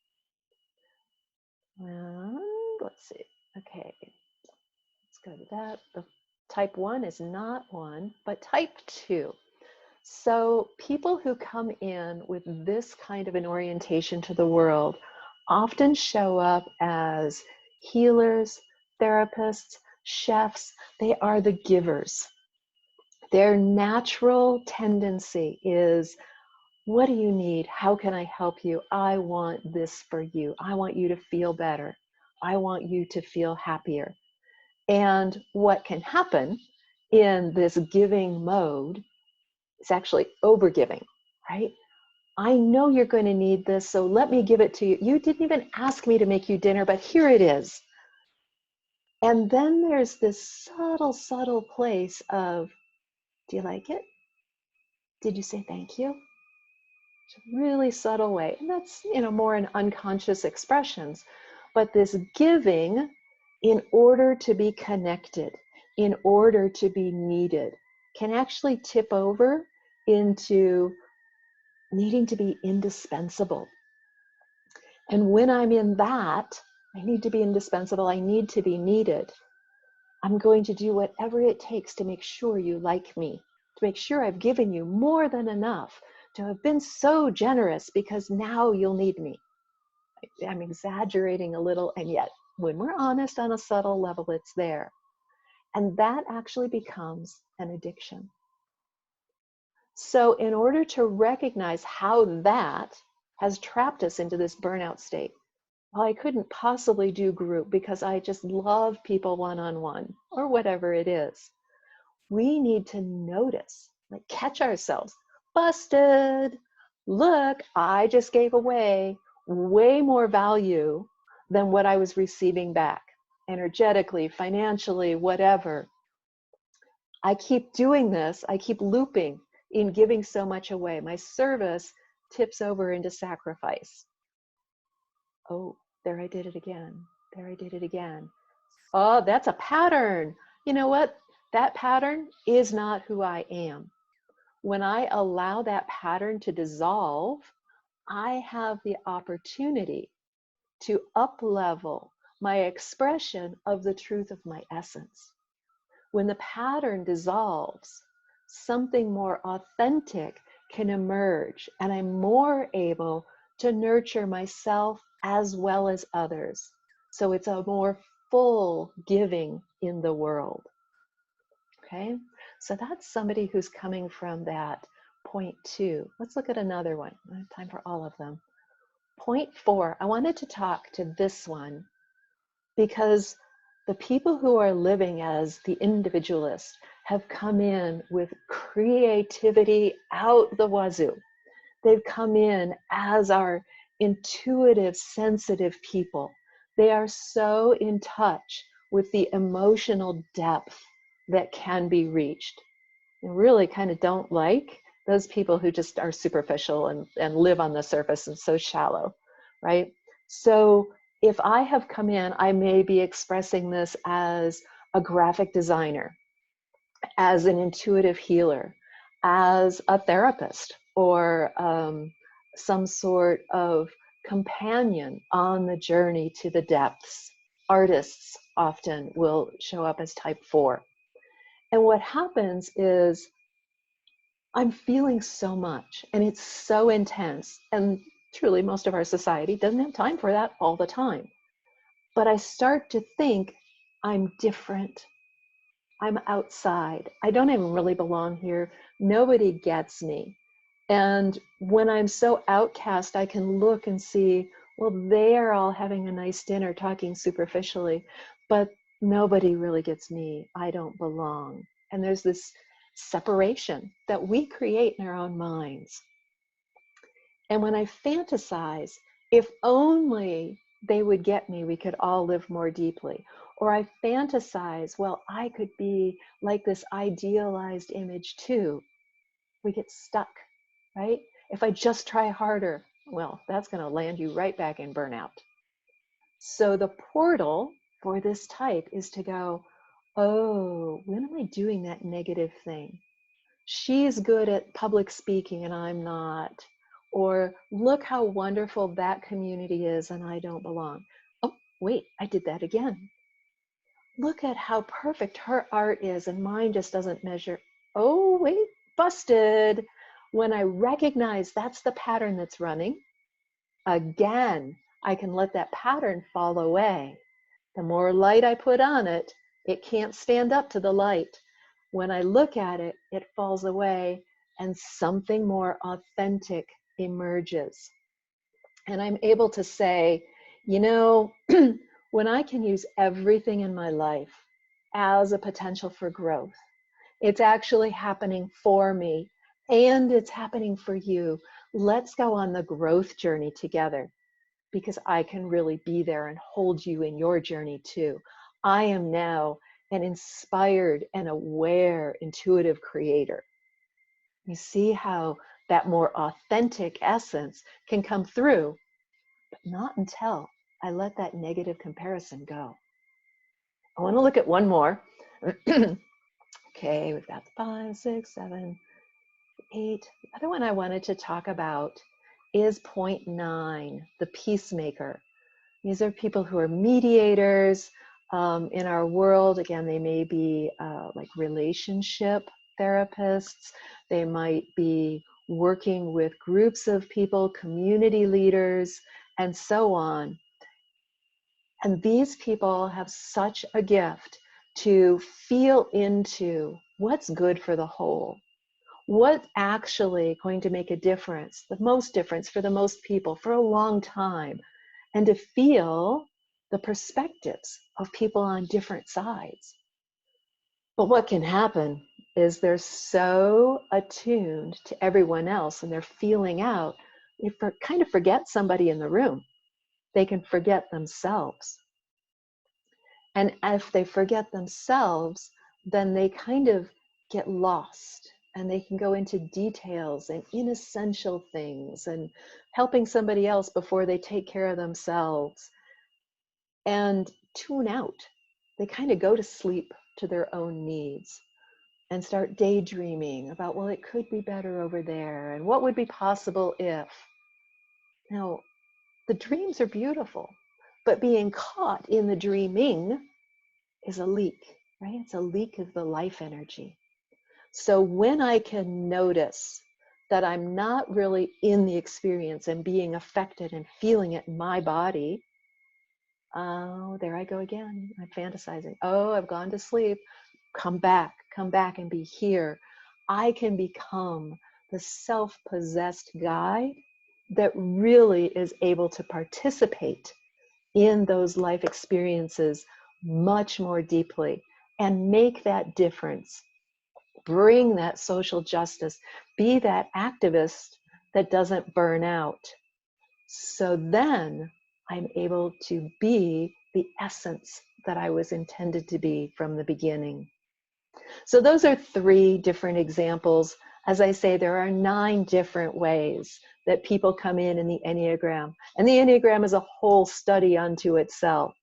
Let's see. Okay, let's go to that. The type 1 is not 1, but type 2. So people who come in with this kind of an orientation to the world often show up as healers, therapists, chefs. They are the givers. Their natural tendency is, what do you need? How can I help you? I want this for you. I want you to feel better. I want you to feel happier. And what can happen in this giving mode is actually overgiving, right? I know you're going to need this, so let me give it to you. You didn't even ask me to make you dinner, but here it is. And then there's this subtle, subtle place of, do you like it? Did you say thank you? It's a really subtle way. And that's, more in unconscious expressions. But this giving, in order to be connected, in order to be needed, can actually tip over into needing to be indispensable. And when I'm in that, I need to be indispensable, I need to be needed, I'm going to do whatever it takes to make sure you like me, to make sure I've given you more than enough, to have been so generous because now you'll need me. I'm exaggerating a little, and yet when we're honest on a subtle level, it's there. And that actually becomes an addiction. So in order to recognize how that has trapped us into this burnout state, well, I couldn't possibly do group because I just love people one-on-one or whatever it is. We need to notice, like catch ourselves. Busted. Look, I just gave away way more value than what I was receiving back, energetically, financially, whatever. I keep doing this. I keep looping in giving so much away. My service tips over into sacrifice. Oh, there I did it again. There I did it again. Oh, that's a pattern. You know what? That pattern is not who I am. When I allow that pattern to dissolve, I have the opportunity to up-level my expression of the truth of my essence. When the pattern dissolves, something more authentic can emerge, and I'm more able to nurture myself as well as others. So it's a more full giving in the world. Okay, so that's somebody who's coming from that point 2. Let's look at another one. I have time for all of them. Point 4, I wanted to talk to this one because the people who are living as the individualist have come in with creativity out the wazoo. They've come in as our intuitive, sensitive people. They are so in touch with the emotional depth that can be reached. I really kind of don't like those people who just are superficial and live on the surface and so shallow, right? So if I have come in, I may be expressing this as a graphic designer, as an intuitive healer, as a therapist, or some sort of companion on the journey to the depths. Artists often will show up as type 4. And what happens is I'm feeling so much and it's so intense. And truly, most of our society doesn't have time for that all the time. But I start to think I'm different. I'm outside. I don't even really belong here. Nobody gets me. And when I'm so outcast, I can look and see, well, they are all having a nice dinner talking superficially, but nobody really gets me. I don't belong. And there's this separation that we create in our own minds. And when I fantasize, if only they would get me, we could all live more deeply. Or I fantasize, well, I could be like this idealized image too. We get stuck, right? If I just try harder, well, that's going to land you right back in burnout. So the portal for this type is to go, oh, when am I doing that negative thing? She's good at public speaking and I'm not. Or look how wonderful that community is and I don't belong. Oh, wait, I did that again. Look at how perfect her art is and mine just doesn't measure. Oh, wait, busted. When I recognize that's the pattern that's running, again, I can let that pattern fall away. The more light I put on it, it can't stand up to the light. When I look at it, it falls away and something more authentic emerges. And I'm able to say, you know, when I can use everything in my life as a potential for growth, it's actually happening for me and it's happening for you. Let's go on the growth journey together, because I can really be there and hold you in your journey too. I am now an inspired and aware intuitive creator. You see how that more authentic essence can come through, but not until I let that negative comparison go. I want to look at one more. Okay, we've got 5, 6, 7, 8. The other one I wanted to talk about is point 9, the peacemaker. These are people who are mediators in our world. Again, they may be like relationship therapists. They might be working with groups of people, community leaders, and so on. And these people have such a gift to feel into what's good for the whole. What's actually going to make a difference, the most difference for the most people for a long time, and to feel the perspectives of people on different sides. But what can happen is they're so attuned to everyone else and they're feeling out, they kind of forget somebody in the room. They can forget themselves. And if they forget themselves, then they kind of get lost and they can go into details and inessential things and helping somebody else before they take care of themselves and tune out. They kind of go to sleep to their own needs and start daydreaming about, well, it could be better over there and what would be possible if. Now, the dreams are beautiful, but being caught in the dreaming is a leak, right? It's a leak of the life energy. So when I can notice that I'm not really in the experience and being affected and feeling it in my body, oh, there I go again. I'm fantasizing. Oh, I've gone to sleep. Come back and be here. I can become the self-possessed guide that really is able to participate in those life experiences much more deeply and make that difference, bring that social justice, be that activist that doesn't burn out. So then I'm able to be the essence that I was intended to be from the beginning. So those are 3 different examples. As I say, there are 9 different ways that people come in the Enneagram. And the Enneagram is a whole study unto itself.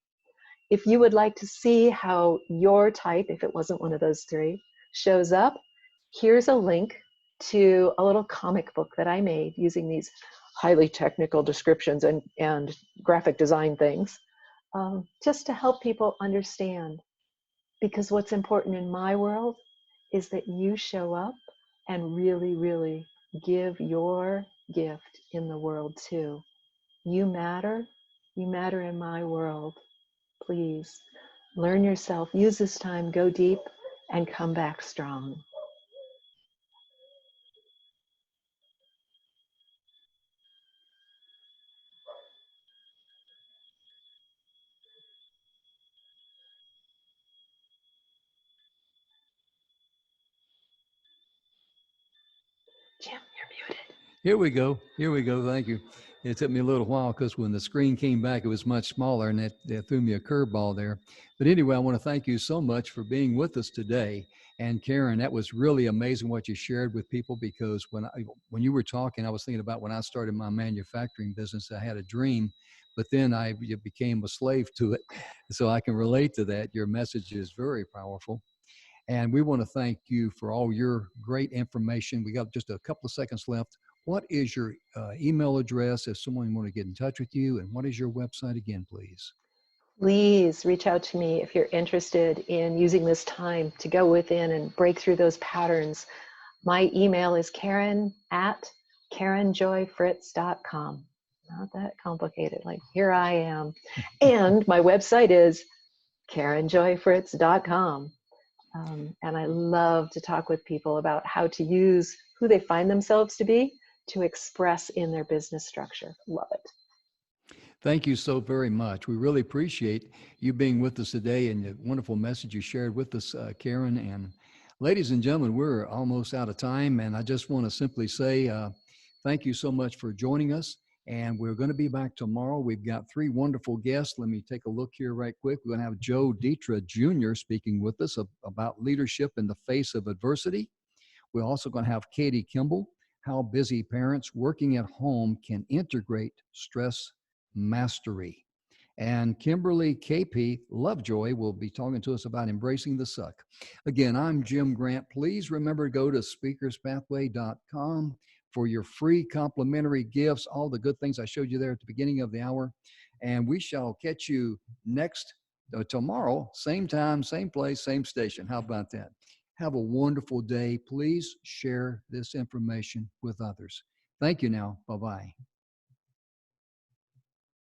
If you would like to see how your type, if it wasn't one of those 3, shows up, here's a link to a little comic book that I made using these highly technical descriptions and graphic design things, just to help people understand. Because what's important in my world is that you show up and really, really give your gift in the world too. You matter in my world. Please learn yourself, use this time, go deep, and come back strong. Jim, you're muted. Here we go. Here we go. Thank you. It took me a little while because when the screen came back, it was much smaller and that threw me a curveball there. But anyway, I want to thank you so much for being with us today. And Karen, that was really amazing what you shared with people, because when you were talking, I was thinking about when I started my manufacturing business, I had a dream, but then I became a slave to it. So I can relate to that. Your message is very powerful. And we want to thank you for all your great information. We got just a couple of seconds left. What is your email address if someone want to get in touch with you? And what is your website again, please? Please reach out to me if you're interested in using this time to go within and break through those patterns. My email is Karen@KarenJoyFritz.com. Not that complicated, like here I am. And my website is KarenJoyFritz.com. And I love to talk with people about how to use who they find themselves to be to express in their business structure. Love it. Thank you so very much. We really appreciate you being with us today and the wonderful message you shared with us, Karen. And ladies and gentlemen, we're almost out of time. And I just want to simply say thank you so much for joining us. And we're going to be back tomorrow. We've got 3 wonderful guests. Let me take a look here right quick. We're going to have Joe Dietra Jr. speaking with us about leadership in the face of adversity. We're also going to have Katie Kimball, how busy parents working at home can integrate stress mastery. And Kimberly KP Lovejoy will be talking to us about embracing the suck. Again, I'm Jim Grant. Please remember to go to speakerspathway.com for your free complimentary gifts, all the good things I showed you there at the beginning of the hour. And we shall catch you tomorrow, same time, same place, same station. How about that? Have a wonderful day. Please share this information with others. Thank you now. Bye-bye.